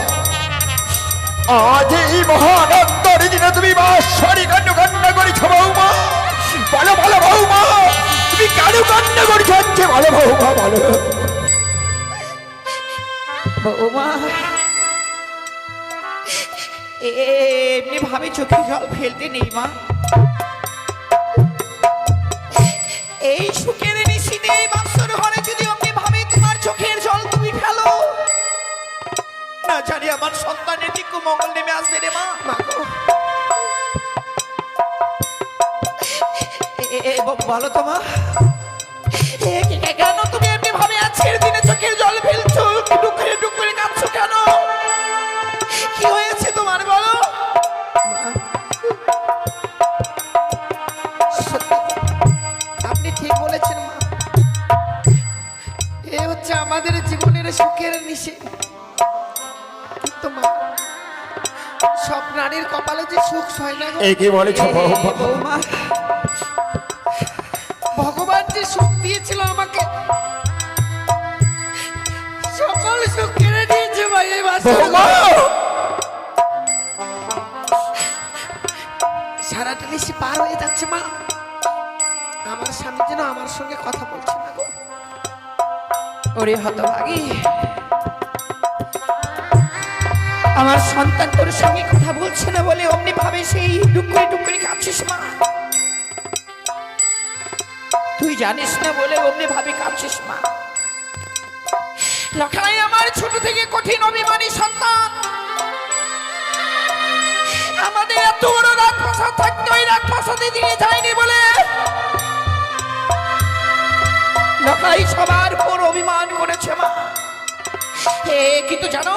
Speaker 3: আজ এই মহানন্দর দিনে তুমি বাসরি কান্ড কান্না করেছ বৌমা। বলো বলো বৌমা, তুমি কেন কান্না করেছ হচ্ছে বলো বৌমা, বলো।
Speaker 1: বৌমা, এমনি ভাবে চোখে জল ফেলতে নেই মা।
Speaker 4: এই সুখের নিশিতে বাসর ঘরে যদি অমনি ভাবে তোমার চোখের জল তুমি ফেলো, না জানি আমার সন্তানের কি মঙ্গল নেমে আসবে রে মা।
Speaker 1: বলো তো মা,
Speaker 4: কেন তুমি এমনি ভাবে আজকের দিনে চোখের জল ফেলছো? টুক করে কাঁদছো কেন? কি হয়েছে তোমার বলো? আপনি ঠিক বলেছেন মা, এ হচ্ছে আমাদের জীবনের সুখের নিশি। কিন্তু মা, সব নারীর কপালে যে সুখ হয় না গো।
Speaker 3: এই কি বলেছ বৌমা?
Speaker 1: বৌমা,
Speaker 4: ভগবান যে সুখ দিয়েছিল আমাকে, সকল সুখ কেড়ে নিয়েছে ভাই এই বাসর
Speaker 3: বৌমা,
Speaker 4: ঘরে। সারাটা নিশি পার হয়ে যাচ্ছে মা, আমার স্বামী যেন আমার সঙ্গে কথা বলছে না গো।
Speaker 1: ওরে হতভাগী, আমার সন্তান তোর সঙ্গে কথা বলছে না বলে অমনি ভাবে সেই টুক করে কাঁদছিস মা। তুই জানিস না বলে অমনি ভাবে কাঁদছিস মা।
Speaker 4: লখাই আমার ছোট থেকে কঠিন অভিমানী সন্তান, আমাদের এত বড় রাজপ্রাসাদ থাকতে ওই রাজপ্রাসাদে দিয়ে যায়নি বলে
Speaker 1: লকাই সবার উপর অভিমান করেছে মা।
Speaker 4: কিন্তু জানো,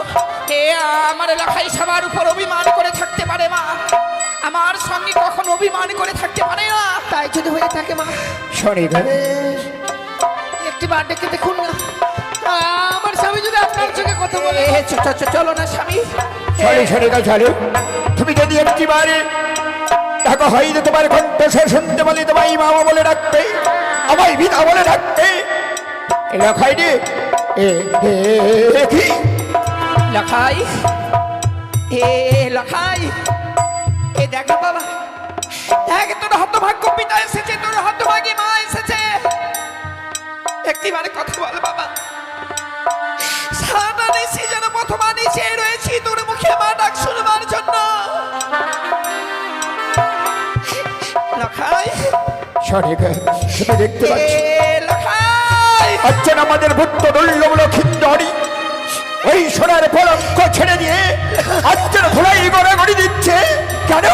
Speaker 4: আমার এলাকায় সবার উপর অভিমান করে থাকতে পারে মা, আমার সঙ্গে কখন অভিমান করে থাকতে পারে না। তাই যদি হয়ে থাকে মা,
Speaker 3: সরে গে।
Speaker 4: একটি বার ডেকে দেখুন না, আমার স্বামী যদি আপনার চোখে কথা বলে।
Speaker 1: চলো না স্বামী,
Speaker 3: সরে সরে গে, চলো। তুমি যদি একটি বারে টাকা হয়তো তোমার কণ্ঠস্বর শুনতে বলে তোমায় মামা বলে ডাকতে, আমায় বিধা বলে ডাকতে, লেখাই রে কি
Speaker 1: লখাই, লখাই, দেখো বাবা,
Speaker 4: দেখ তোর হতভাগ্য পিতা এসেছে, তোর হতভাগী মা এসেছে। একটিবারে কথা বল বাবা। সারা নিশি যেন প্রথমানি চেয়ে রয়েছি তোর মুখে মা ডাক শুনবার জন্য। লখাই
Speaker 3: সনিক তুমি দেখতে পাচ্ছ
Speaker 4: লখাই
Speaker 3: আচ্ছা আমাদের ভূত দুর্লভ লক্ষিন্দরী ওই সোনার পলঙ্ক ছেড়ে দিয়ে আজকের ধুলাই গড়াগড়ি দিচ্ছে কেন?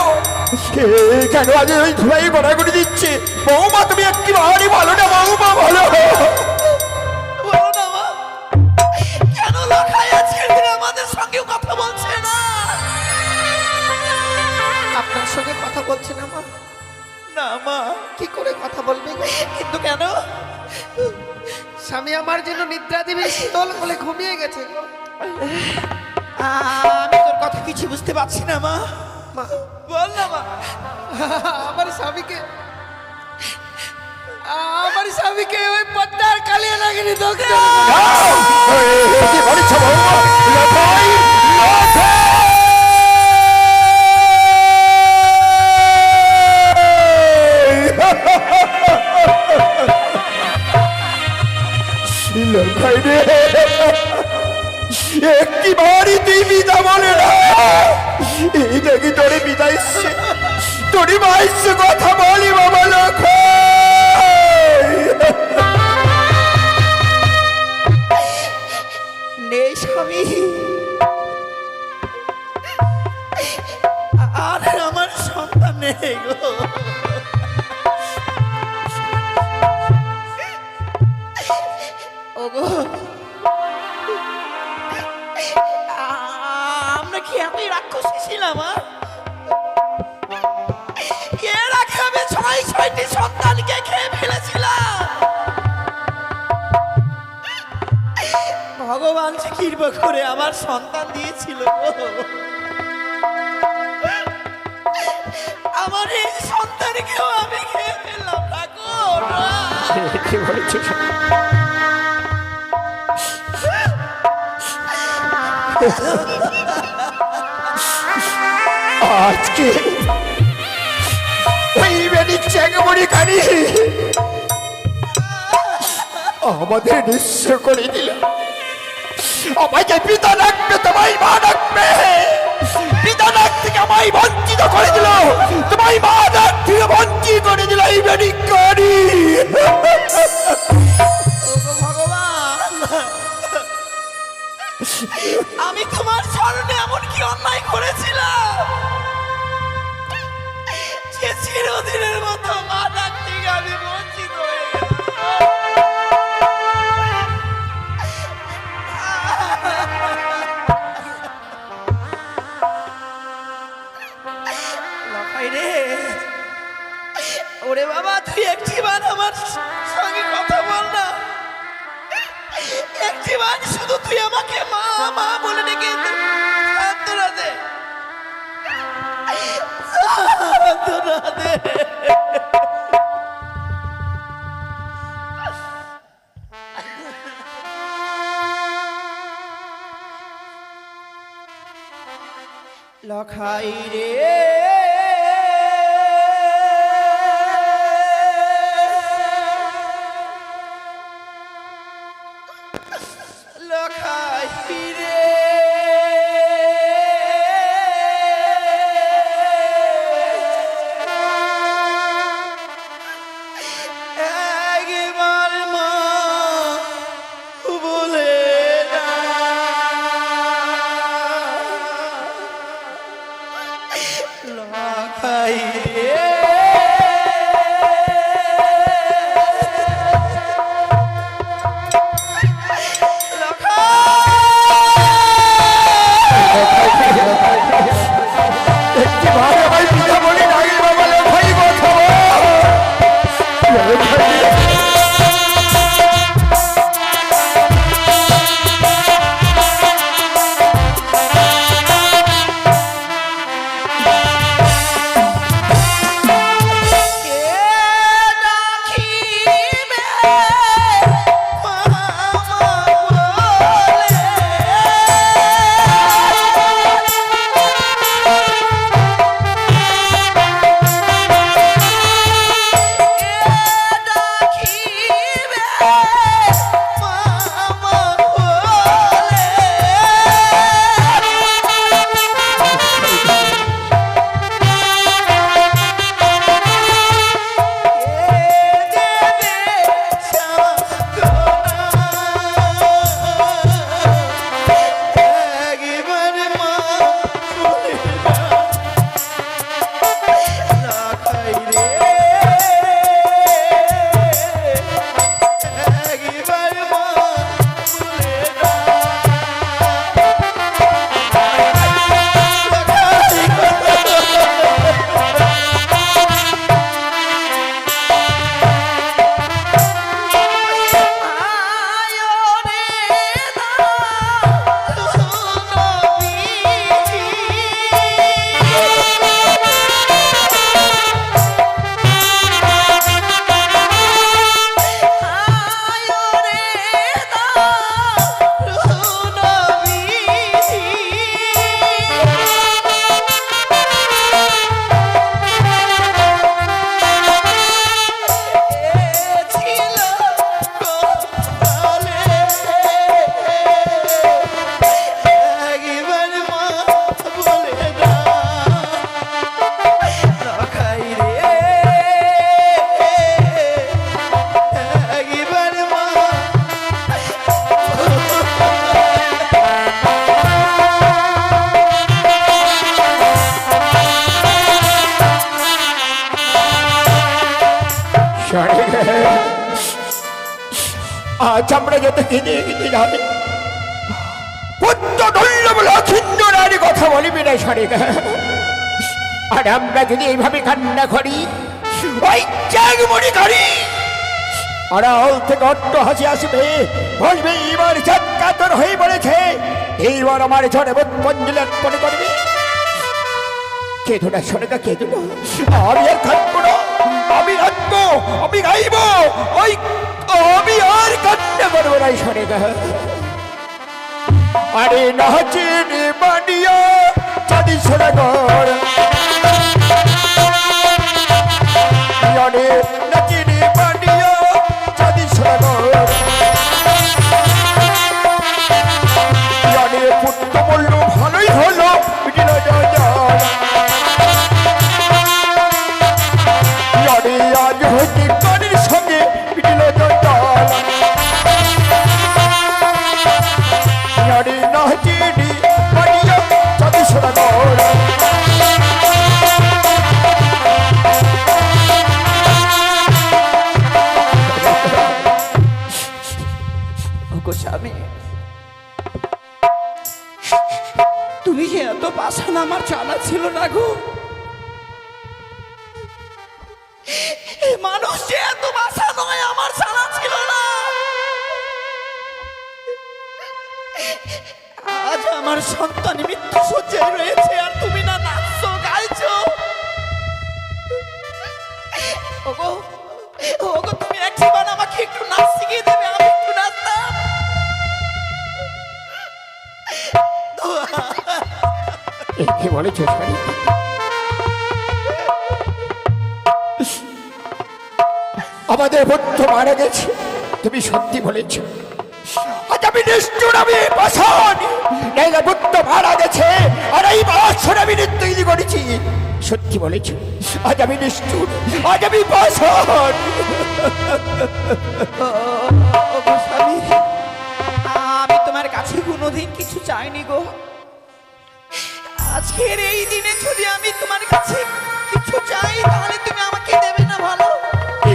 Speaker 3: কেন আজ ওই ধুলাই গড়াগড়ি দিচ্ছে? বৌমা তুমি একটি বাড়ি ভালো না, বৌমা ভালো।
Speaker 4: বলো না মা, কেন লখাই আজকের দিনে আমাদের সঙ্গে কথা বলছে না? আপনার সঙ্গে কথা বলছে না মা? না মা, কি করে কথা বলবে? কিন্তু কেন? স্বামী আমার জন্য নিদ্রা দেবে শীতল বলে ঘুমিয়ে গেছে। আমি তোর কথা কিছু বুঝতে পারছি না মা। মা বল না মা। আমার স্বামীকে ওই পদ্মার কালিয়া লাগেনি দগ্ধ।
Speaker 3: কি বলছ বৌমা? লখাই, লখাই রে, একটি বাড়ি তুই বিদা বলে না। এই দেখি তোরে বিদা এসছে, তোরই মা এসছে, কথা বলি বাবা। লখাই
Speaker 4: নেই স্বামী, আর আমার সন্তান নেই গো। ওগো আমরা কি এতই রাক্ষসী ছিলাম? এর আগে আমি 6টি সন্তানকে খেয়ে ফেলেছিলাম। ভগবান যে কৃপা করে আমার সন্তান দিয়েছিল গো। আমার এই সন্তানকেও আমি খেয়ে ফেললাম না গো।
Speaker 3: কি বলছ? আজকে ওই বেনি চেঙ্গমণি কানি আমাদের নিঃস্ব করে দিল। আমাকে পিতা ডাকবে, তোমায় মা ডাকবে। পিতা ডাক থেকে আমায় বঞ্চিত করে দিল, তোমায় মা ডাক থেকে বঞ্চিত করে দিল এই বেনি কানি।
Speaker 4: ভগবান, আমি তোমার চরণে এমন কি অন্যায় করেছিলাম যে চিরদিনের মতো মা ডাক থেকে আমি বঞ্চিত হয়ে গেলাম। ওরে বাবা, তুই একটিবার আমার সঙ্গে কথা বল না। একটিবার শুধু তুই আমাকে মা মা বলে ডেকে সান্ত্বনা দে, সান্ত্বনা দে। লখাই রে, লখাই রে, একবার মা বলে না। লখাই রে, লখাই
Speaker 1: আমরা যত কেঁদে কেঁদে যাবে পুত্র দুর্লভ লক্ষিন্দরের কথা বলিবি না সরেগা। আর আমরা যদি এইভাবে কান্না করি ওই জাগমণি করি আড়াল থেকে অট্ট হাসি আসবে, বলবে এবার চাকাতর হয়ে পড়েছে, এইবার আমার ঝড়ে মঞ্জুল মনে করবে। কেঁদো না সরেগা, কেঁদো না, আমি আর থাকবো না, আমি রাখবো, আমি গাইবো, ওই আমি আর কান্না করবো না সরেগা। আরে নাচিনি বানিয়া চাঁদি সরাগর, আরে নাচিনি বানিয়া চাঁদি সরাগর, আরে পুত্র বলল ভালোই হলো মিটিল জল, আরে আজ হইতে কানের সঙ্গে মিটিল জল, আরে নাচিনি বানিয়া চাঁদি সরাগর।
Speaker 2: স্বামী, তুমি যে এত পাষাণ আমার জানা ছিল না গো। মানুষ যে এত পাষাণ নয় আমার জানা ছিল না। আজ আমার সন্তান মৃত্যু শয্যায় রয়েছে আর তুমি না নাচছো গাইছো। ওগো ওগো, তুমি একবার আমাকে একটু নাচ শিখিয়ে দেবে, আমি একটু নাচতাম।
Speaker 1: কি বলেছ? আমাদের পুত্র মারা গেছে, তুমি সত্যি বলেছ। আজ আমি নিষ্ঠুর, আমি পাষাণ, নাইলে পুত্র মারা গেছে আর এই বাসর আমি নৃত্য করেছি। সত্যি বলেছ, আজ আমি নিষ্ঠুর, আজ আমি পাষাণ।
Speaker 2: স্বামী, আমি তোমার কাছে কোনোদিন কিছু চাইনি গো। আজকের এই দিনে যদি আমি তোমার কাছে কিছু চাই তাহলে তুমি আমাকে দেবে না? ভালো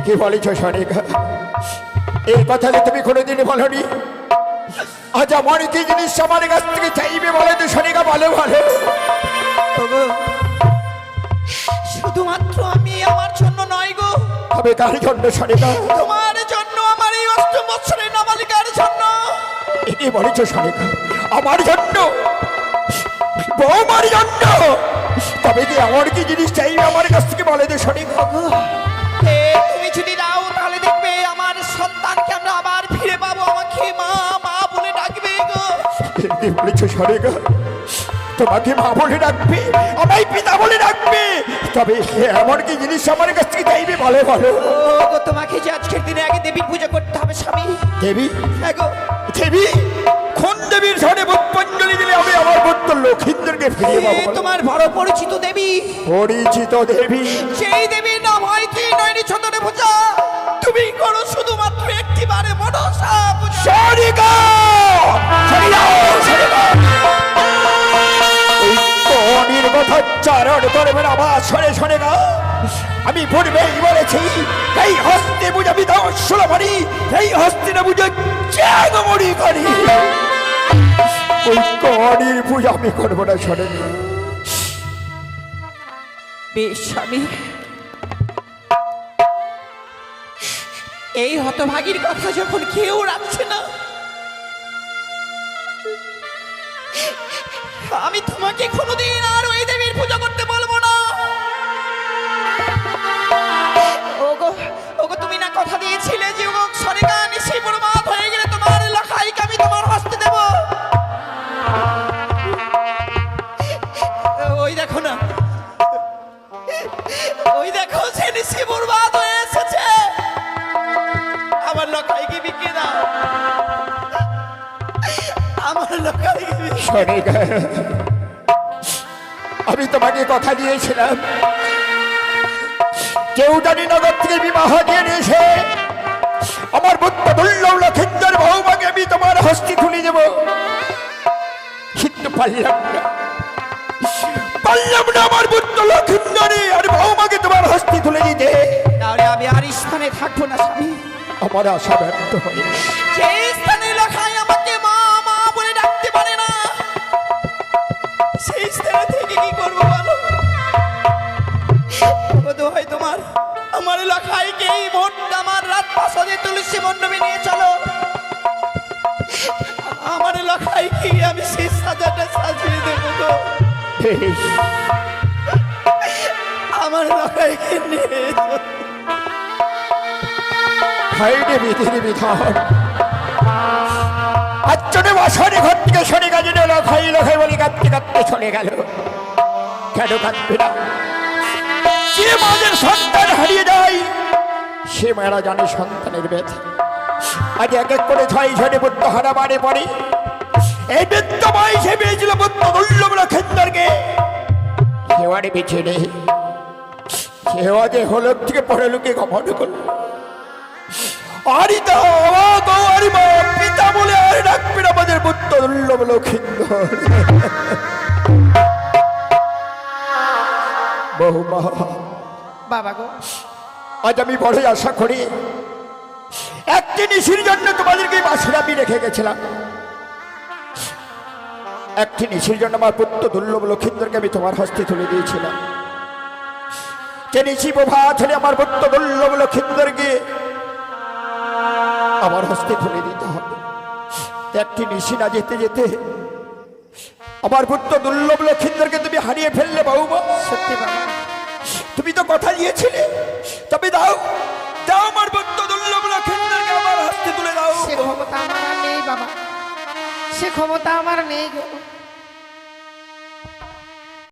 Speaker 1: কি বলেছ সরেগা, এই কথা যে তুমি কোনোদিন বলনি। আজ আমার কি জিনিস আমার কাছ থেকে চাইবে বলে তো সরেগা, বলে বলে।
Speaker 2: শুধুমাত্র আমি আমার জন্য নয় গো,
Speaker 1: তবে কার জন্য সরেগা?
Speaker 2: তোমার জন্য, আমার এই ৮ বছরের নাবালিকার জন্য।
Speaker 1: কি বলেছ সরেগা, আমার জন্য, বৌমার জন্য? তবে কি আমার কি জিনিস চাইবে আমার কাছ থেকে বলে তো সরেগা।
Speaker 2: তুমি যদি দাও তাহলে দেখবে আমার সন্তানকে আমরা আবার ফিরে পাবো, আমাকে মা মা বলে ডাকবে গো।
Speaker 1: কি বলেছ সরেগা, তোমাকে মা বলে ডাকবে, আমায় পিতা বলে ডাকবে, তবে এমন কি জিনিস আমার কাছ থেকে চাইবে বলে বলো।
Speaker 2: গো, তোমাকে যে আজকের দিনে আগে দেবীর পূজা করতে হবে স্বামী।
Speaker 1: দেবী?
Speaker 2: হ্যাঁ গো।
Speaker 1: দেবী? কোন দেবীর ঝড়ে পুষ্পাঞ্জলি দিলে আমি আমার পুত্র লক্ষিন্দরকে ফিরিয়ে পাবো?
Speaker 2: তোমার বড় পরিচিত দেবী।
Speaker 1: পরিচিত দেবী?
Speaker 2: সেই দেবীর নাম হয় ত্রিনয়নী চন্দনে পূজা। তুমি করো শুধুমাত্র একটিবারে মনসা পূজা।
Speaker 1: সরিগা! ওই কথা চারণ করবেন আবার শোনে শোনে না। আমি পূর্বেই বলেছি এই হস্তে বুঝাবি দর্শন মারি, এই হস্তে না বুঝে জাগমণি করি। ওই কড়ির পূজা আমি করবো না, শোনে।
Speaker 2: বেশ স্বামী, এই হতভাগীর কথা যখন কেউ রাখছে না, আমি তোমাকে কোনোদিন আর ওই দেবীর পূজা করতে বলবো না। ওগো ওগো, তুমি না কথা দিয়েছিলে যে ওগো সরেগা নিশি বড়মাত হয়ে গেলে তোমার লেখাইকে আমি তোমার হস্তে দেব। ওই দেখো না, ওই দেখো সে নিশি বড়মাত হয়ে এসেছে। আমার লেখাইকে বিকিয়ে দাও, আমার লেখাইকে
Speaker 1: সরেগা। আমি তোমাকে কথা দিয়েছিলাম কেউটানি নগর থেকে বিবাহ দিয়ে নিয়েছে আমার পুত্র দুর্লভ লক্ষিন্দর বৌমাকে আমি তোমার হস্তি খুলে দেব, কিন্তু পারলাম না আমার পুত্র লক্ষিন্দরে আর বৌমাকে তোমার হস্তি তুলে দিতে।
Speaker 2: তাহলে আমি আর স্থানে থাকবো না স্বামী।
Speaker 1: আমার আশা ব্যর্থ হয়।
Speaker 2: সেই স্থানে লেখায় আমাকে মা মা বলে ডাকতে পারে না, সেই স্থানে থেকে কি করবো বলো? দোহাই তোমার, আমার লেখায় কে এই ভোটটা আমার রাত পাশে তুলসী মণ্ডপে নিয়ে চলো। আমার লেখায় কি আমি সেই সাজাটা সাজিয়ে দেবো গো।
Speaker 1: বেশ,
Speaker 2: আমার লেখায় কে নিয়ে এসো।
Speaker 1: হাইরে বিধির বিধান, আচ্ছনে বাসনে ঘর থেকে সরে গেল, লখাই লখাই বলে কাঁদতে কাঁদতে চলে গেল। কেন কাঁদবে না? যে মাদের সন্তান হারিয়ে যায় সে মারা জানে সন্তানের ব্যথা। আজ এক এক করে ছয় ছড়ে পুত্র হারা বাড়ে পড়ে। এই বৃত্ত বয়সে পেয়েছিল পুত্র দুর্লভ লক্ষেন্দরকে, সেবারে বেছে নেই। সেবা যে হলক থেকে পরলোকে গমন করল। আরিতা গৌরী মা পিতা বলে আর ডাকবেন আমাদের পুত্র দুর্লভ লক্ষেন্দর। বহুমা,
Speaker 4: বাবা গো,
Speaker 1: আজ আমি বড়ই আশা করি একটি নিশির জন্য তোমাদেরকে বাসরে আমি রেখে গেছিলাম। একটি নিশির জন্য আমার পুত্র দুর্লভ লক্ষেন্দরকে আমি তোমার হস্তে তুলে দিয়েছিলাম। যে নিশি প্রভাত হলে আমার পুত্র দুর্লভ লক্ষেন্দরকে আমার হস্তে তুলে দিতে হবে। একটি নিশি না যেতে যেতে আমার পুত্র দুর্লভ লক্ষেন্দরকে তুমি হারিয়ে ফেললে বাবুমা।
Speaker 4: সত্যি বাবা,
Speaker 1: তুমি তো কথা দিয়েছিলে, তবে দাও দাও আমার পুত্র দুর্লভ লক্ষেন্দরকে আমার হস্তে তুলে দাও।
Speaker 4: সে ক্ষমতা আমার আর নেই বাবা, সে ক্ষমতা আমার নেই গো।